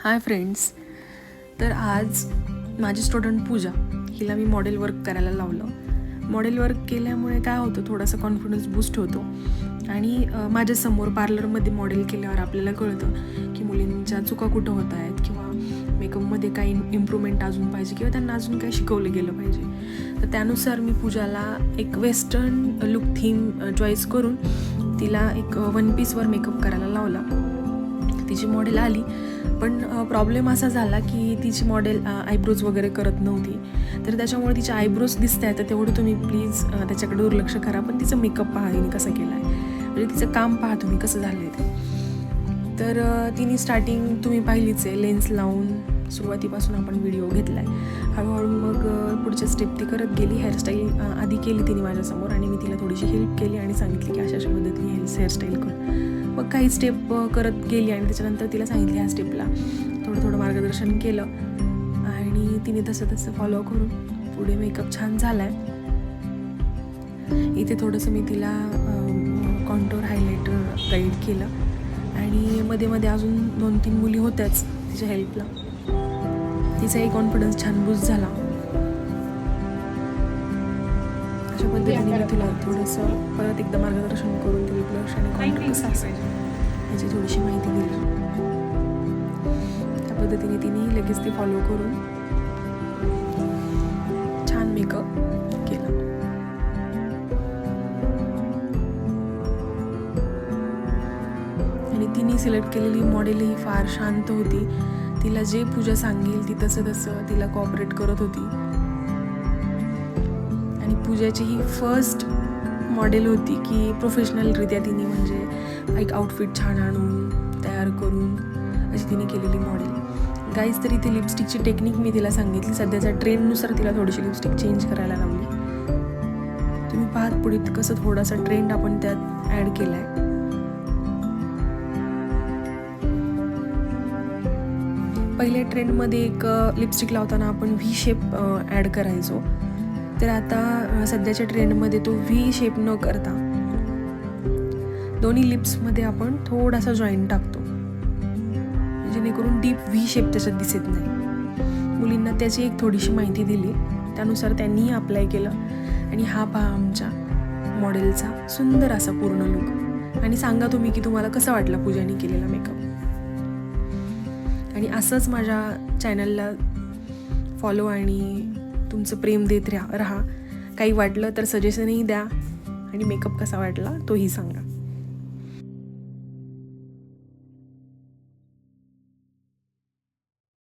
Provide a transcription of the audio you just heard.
Hi friends. तर आज माझी स्टुडंट पूजा हिला मी मॉडेल वर्क करायला लावलं. मॉडेल वर्क केल्यामुळे काय होतं, थोडासा कॉन्फिडन्स बूस्ट होतो आणि माझ्यासमोर पार्लरमध्ये मॉडेल केल्यावर आपल्याला कळतं की मुलींच्या चुका कुठं होत आहेत किंवा मेकअपमध्ये काही इम्प्रूव्हमेंट अजून पाहिजे किंवा त्यांना अजून काही शिकवलं गेलं पाहिजे. तर त्यानुसार मी पूजाला एक वेस्टर्न लुक थीम चॉईस करून तिला एक वन पीसवर मेकअप करायला लावला. तिची मॉडेल आली, पण प्रॉब्लेम असा झाला की तिची मॉडेल आयब्रोज वगैरे करत नव्हती. तर त्याच्यामुळे तिचे आयब्रोज दिसत आहे, तर तेवढं तुम्ही प्लीज त्याच्याकडे दुर्लक्ष करा. पण तिचं मेकअप पहा तिने कसं केलं आहे, म्हणजे तिचं काम पहा तुम्ही कसं झालं आहे ते. तर तिने स्टार्टिंग तुम्ही पाहिलीच आहे, लेन्स लावून सुरुवातीपासून आपण व्हिडिओ घेतला आहे. हळूहळू मग पुढच्या स्टेप ती करत गेली. हेअरस्टाईल आधी केली तिने माझ्यासमोर आणि मी तिला थोडीशी हेल्प केली आणि सांगितली की अशा पद्धतीने हेअरस्टाईल कर. मग काही स्टेप करत गेली आणि त्याच्यानंतर तिला सांगितली ह्या स्टेपला थोडं मार्गदर्शन केलं आणि तिने तसं फॉलो करून पुढे मेकअप छान झाला आहे. इथे थोडंसं मी तिला कॉन्टोर हायलायटर गाईड केलं आणि मध्ये अजून 2-3 मुली होत्याच तिच्या हेल्पला. तिचाही कॉन्फिडन्स छान बूस्ट झाला. अशा पद्धतीने मी तिला थोडंसं परत एकदा मार्गदर्शन करून तिला ब्लश आणि कॉन्टोर कसं असेल याची थोडीशी माहिती दिली. त्या पद्धतीने तिने लगेच ती फॉलो करून छान मेकअप केला. आणि तिने सिलेक्ट केलेली मॉडेलही फार शांत होती. तिला जे पूजा सांगेल ती तसं तिला कॉपरेट करत होती. आणि पूजाची ही फर्स्ट मॉडेल होती की प्रोफेशनलरित्या तिने म्हणजे एक आउटफिट छान आणून तयार करून अशी तिने केलेली मॉडेल. गाईज, तरी ती लिपस्टिकची टेक्निक मी तिला सांगितली. सध्याच्या ट्रेंडनुसार तिला थोडीशी लिपस्टिक चेंज करायला लावली. तुम्ही पाहत पुढे कसं थोडासा ट्रेंड आपण त्यात ॲड केला आहे. पहिल्या ट्रेंडमध्ये एक लिपस्टिक लावताना आपण व्ही शेप ॲड करायचो. तर आता सध्याच्या ट्रेंडमध्ये तो व्ही शेप न करता दोन्ही लिप्समध्ये आपण थोडासा जॉईंट टाकतो, जेणेकरून डीप व्ही शेप त्याच्यात दिसत नाही. मुलींना त्याची एक थोडीशी माहिती दिली, त्यानुसार त्यांनीही अप्लाय केलं. आणि हा पहा आमच्या मॉडेलचा सुंदर असा पूर्ण लुक. आणि सांगा तुम्ही की तुम्हाला कसं वाटला पूजाने केलेला मेकअप. आणि असंच माझ्या चॅनलला फॉलो आणि तुमचं प्रेम देत राहा. काही वाटलं तर सजेशनही द्या आणि मेकअप कसा वाटला तोही सांगा.